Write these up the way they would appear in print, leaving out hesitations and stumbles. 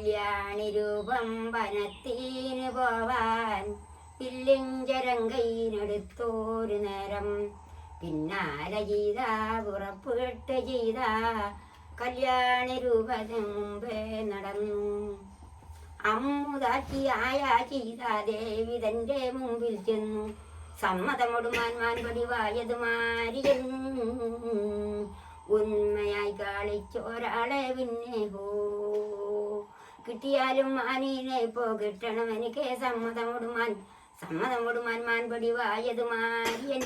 കല്യാണി രൂപം വനത്തിന് പോവാൻ പില്ലിഞ്ചരം കൈയിനെടുത്തോരു നേരം പിന്നാലെ ചെയ്ത പുറപ്പെട്ട് ചെയ്ത കല്യാണി രൂപത്തിന് മുമ്പേ നടന്നു. അമ്മുതാക്കിയായ ചെയ്ത ദേവി തന്റെ മുമ്പിൽ ചെന്നു. സമ്മതമൊടുമാൻ പടിവായത് മാരിയൻ ഉന്മയായി കാളിച്ചൊരാളെ പിന്നെ പോ കിട്ടിയാലും മാനീനെ പോ കിട്ടണം എനിക്ക് സമ്മതമൊടുമാൻ മാൻപടിവായത് മാരിയൻ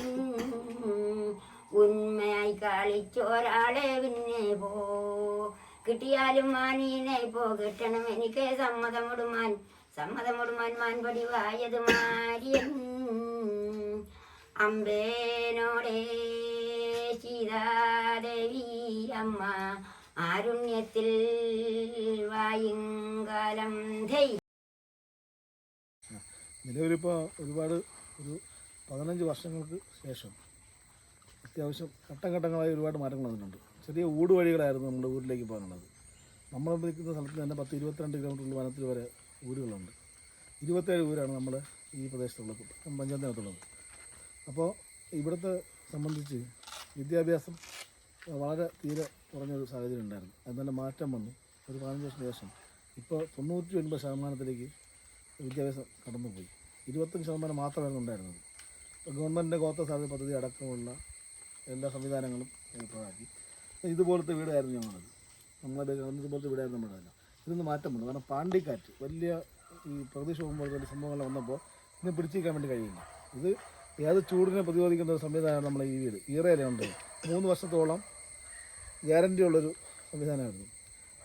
ഉന്മയായി കാളിച്ചൊരാളെ പിന്നെ പോ കിട്ടിയാലും മാനീനെ പോ കിട്ടണം എനിക്ക് സമ്മതമൊടുമാൻ മാൻപടിവായത് മാരിയൻ അമ്പേനോടേ സീതാദേവി അമ്മ ആരുണ്യത്തിൽ വായിങ്കാലം നിലവിലിപ്പോൾ ഒരുപാട് ഒരു 15 വർഷങ്ങൾക്ക് ശേഷം അത്യാവശ്യം ഘട്ടങ്ങളായി ഒരുപാട് മാറ്റങ്ങൾ വന്നിട്ടുണ്ട്. ചെറിയ ഊടുവഴികളായിരുന്നു നമ്മുടെ ഊരിലേക്ക് പോകാനുള്ളത്. നമ്മൾ നിൽക്കുന്ന സ്ഥലത്ത് തന്നെ 10-22 കിലോമീറ്റർ വനത്തിൽ വരെ ഊരുകളുണ്ട്. 27 ഊരാണ് നമ്മുടെ ഈ പ്രദേശത്തുള്ളത്, പഞ്ചായത്തിനകത്തുള്ളത്. അപ്പോൾ ഇവിടുത്തെ സംബന്ധിച്ച് വിദ്യാഭ്യാസം വളരെ തീരെ കുറഞ്ഞൊരു സാഹചര്യം ഉണ്ടായിരുന്നു. അതിന് മാറ്റം വന്നു. ഒരു 15 വർഷത്തിന് ശേഷം ഇപ്പോൾ 99% വിദ്യാഭ്യാസം കടന്നുപോയി. 25% മാത്രമായിരുന്നു ഉണ്ടായിരുന്നത്. ഗവൺമെൻറ്റിൻ്റെ ഗോത്ര സാധ്യത പദ്ധതി അടക്കമുള്ള എല്ലാ സംവിധാനങ്ങളും പ്രധാക്കി. ഇതുപോലത്തെ വീടായിരുന്നു ഞങ്ങളത്. ഇതുപോലത്തെ വീടായിരുന്നു നമ്മുടെ എല്ലാം. ഇതൊന്ന് മാറ്റം വന്നു. കാരണം പാണ്ടിക്കാറ്റ് വലിയ ഈ പ്രകൃതിക്ഷോഭം പോലത്തെ സംഭവങ്ങൾ വന്നപ്പോൾ ഇതിനെ പിടിച്ചിരിക്കാൻ വേണ്ടി കഴിയില്ല. ഇത് ഏത് ചൂടിനെ പ്രതിരോധിക്കുന്ന ഒരു സംവിധാനമാണ് നമ്മളെ ഈ വീട്. ഈറയിലുണ്ട് 3 വർഷത്തോളം ഗ്യാരൻ്റി ഉള്ളൊരു സംവിധാനമായിരുന്നു.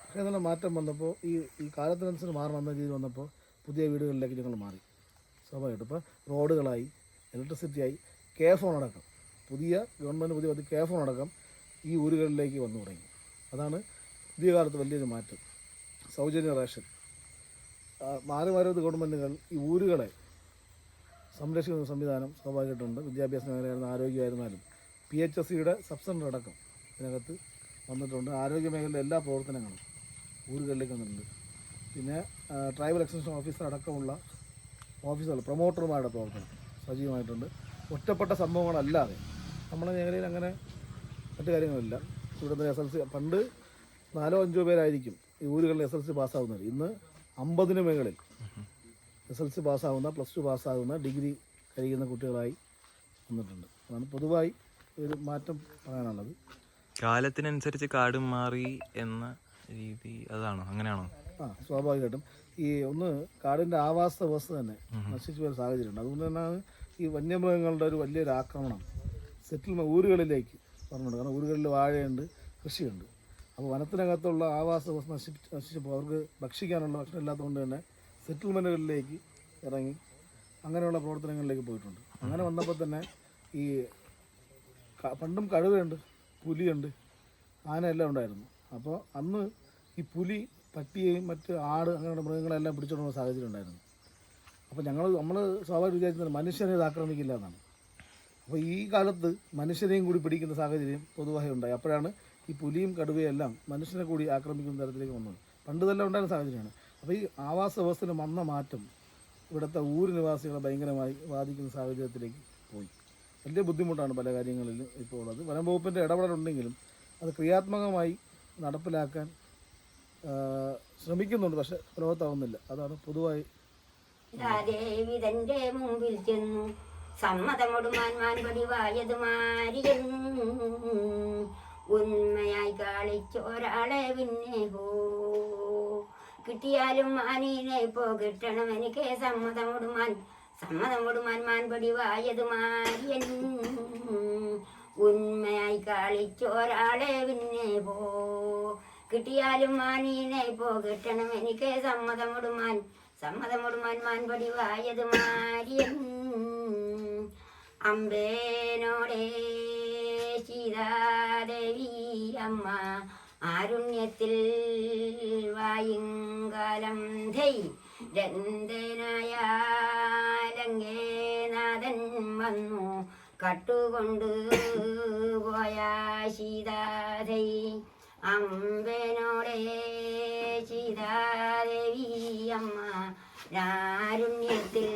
പക്ഷേ അതിനുള്ള മാറ്റം വന്നപ്പോൾ ഈ കാലത്തിനനുസരിച്ച് മാറണമെന്ന രീതിയിൽ വന്നപ്പോൾ പുതിയ വീടുകളിലേക്ക് ഞങ്ങൾ മാറി. സ്വാഭാവികമായിട്ടും ഇപ്പോൾ റോഡുകളായി, ഇലക്ട്രിസിറ്റിയായി, ഫോൺ അടക്കം പുതിയ ഗവൺമെൻറ് ഫോൺ അടക്കം ഈ ഊരുകളിലേക്ക് വന്നു തുടങ്ങി. അതാണ് പുതിയ കാലത്ത് വലിയൊരു മാറ്റം. സൗജന്യ റേഷൻ മാറി ഗവൺമെൻറ്റുകൾ ഈ ഊരുകളെ സംരക്ഷിക്കുന്ന സംവിധാനം സ്വാഭാവികമായിട്ടുണ്ട്. വിദ്യാഭ്യാസ മേഖലയായിരുന്നു, ആരോഗ്യമായിരുന്നാലും PHSCയുടെ സബ് സെൻ്റർ അടക്കം ഇതിനകത്ത് വന്നിട്ടുണ്ട്. ആരോഗ്യ മേഖലയിലെ എല്ലാ പ്രവർത്തനങ്ങളും ഊരുകളിലേക്ക് വന്നിട്ടുണ്ട്. പിന്നെ ട്രൈബൽ എക്സ്റ്റൻഷൻ ഓഫീസർ അടക്കമുള്ള ഓഫീസുകൾ പ്രൊമോട്ടർമാരുടെ പ്രവർത്തനം സജീവമായിട്ടുണ്ട്. ഒറ്റപ്പെട്ട സംഭവങ്ങളല്ലാതെ നമ്മുടെ മേഖലയിൽ അങ്ങനെ മറ്റു കാര്യങ്ങളില്ല. ഇവിടുത്തെ SLC പണ്ട് 4-5 പേരായിരിക്കും ഈ ഊരുകളിൽ SLC പാസ്സാവുന്നത്. ഇന്ന് 50 മേഖലയിൽ SLC പാസ്സാവുന്ന, +2 പാസ്സാകുന്ന, ഡിഗ്രി കഴിയുന്ന കുട്ടികളായി വന്നിട്ടുണ്ട്. അതാണ് പൊതുവായി ഒരു മാറ്റം പറയാനുള്ളത്. കാലത്തിനനുസരിച്ച് കാടും മാറി എന്ന രീതി അതാണോ, അങ്ങനെയാണോ? സ്വാഭാവികമായിട്ടും ഈ കാടിൻ്റെ ആവാസ വ്യവസ്ഥ തന്നെ നശിച്ചു പോയ സാഹചര്യമുണ്ട്. അതുകൊണ്ട് തന്നെയാണ് ഈ വന്യമൃഗങ്ങളുടെ ഒരു വലിയൊരു ആക്രമണം ഊരുകളിലേക്ക് പറഞ്ഞിട്ടുണ്ട്. കാരണം ഊരുകളിൽ വാഴയുണ്ട്, കൃഷിയുണ്ട്. അപ്പോൾ വനത്തിനകത്തുള്ള ആവാസ വ്യവസ്ഥ നശിച്ചപ്പോൾ അവർക്ക് ഭക്ഷിക്കാനുള്ള ഭക്ഷണം ഇല്ലാത്തതുകൊണ്ട് തന്നെ സെറ്റിൽമെൻറ്റുകളിലേക്ക് ഇറങ്ങി അങ്ങനെയുള്ള പ്രവർത്തനങ്ങളിലേക്ക് പോയിട്ടുണ്ട്. അങ്ങനെ വന്നപ്പോൾ തന്നെ ഈ പണ്ടും കഴുതയുണ്ട്, പുലിയുണ്ട്, ആനയെല്ലാം ഉണ്ടായിരുന്നു. അപ്പോൾ അന്ന് ഈ പുലി പട്ടിയെയും മറ്റ് ആട് അങ്ങനെയുള്ള മൃഗങ്ങളെല്ലാം പിടിച്ചുകൊണ്ടുള്ള സാഹചര്യം ഉണ്ടായിരുന്നു. അപ്പോൾ നമ്മൾ സ്വാഭാവിക വിചാരിക്കുന്നത് മനുഷ്യനെ ഇത് ആക്രമിക്കില്ല എന്നാണ്. അപ്പോൾ ഈ കാലത്ത് മനുഷ്യനെയും കൂടി പിടിക്കുന്ന സാഹചര്യം പൊതുവായി ഉണ്ടായി. അപ്പോഴാണ് ഈ പുലിയും കടുവയും എല്ലാം മനുഷ്യനെ കൂടി ആക്രമിക്കുന്ന തരത്തിലേക്ക് വന്നത്. പണ്ട് ഇതെല്ലാം ഉണ്ടായിരുന്ന സാഹചര്യമാണ്. അപ്പോൾ ഈ ആവാസ വ്യവസ്ഥയിൽ വന്ന മാറ്റം ഇവിടുത്തെ ഊര് നിവാസികളെ ഭയങ്കരമായി ബാധിക്കുന്ന സാഹചര്യത്തിലേക്ക് പോയി. വലിയ ബുദ്ധിമുട്ടാണ് പല കാര്യങ്ങളിലും ഇപ്പോൾ ഉള്ളത്. വനം വകുപ്പിൻ്റെ ഇടപെടലുണ്ടെങ്കിലും അത് ക്രിയാത്മകമായി നടപ്പിലാക്കാൻ ശ്രമിക്കുന്നുണ്ട്, പക്ഷെ ഫലവത്താവുന്നില്ല. അതാണ് പൊതുവായി. ദേവി തന്റെ മുമ്പിൽ ചെന്നു. സമ്മതമൊടുമാൻ പടിവായത് മാരിയൻ ഉന്മയായി കാളിച്ചൊരാളെ പിന്നെ പോ കിട്ടിയാലും മാനീനെ പോ കിട്ടണം എനിക്ക് സമ്മതമൊടുമാൻ മാൻപടിവായത് മാരിയൻ ഉന്മയായി കാളിച്ചൊരാളെ പിന്നെ പോ കിട്ടിയാലും മാനീനെ പോ കിട്ടണം എനിക്ക് സമ്മതമൊടുമാൻ മാൻപടിവായത് മാരിയൻ അമ്പേനോടേ സീതാദേവി അമ്മ ആരുണ്യത്തിൽ വായിങ്കാലം രന്തനായ ലങ്കേനാഥൻ വന്നു കട്ടുകൊണ്ട് പോയ സീതാധൈ അമ്പനോടെ സീതാദേവി അമ്മ കാരുണ്യത്തിൽ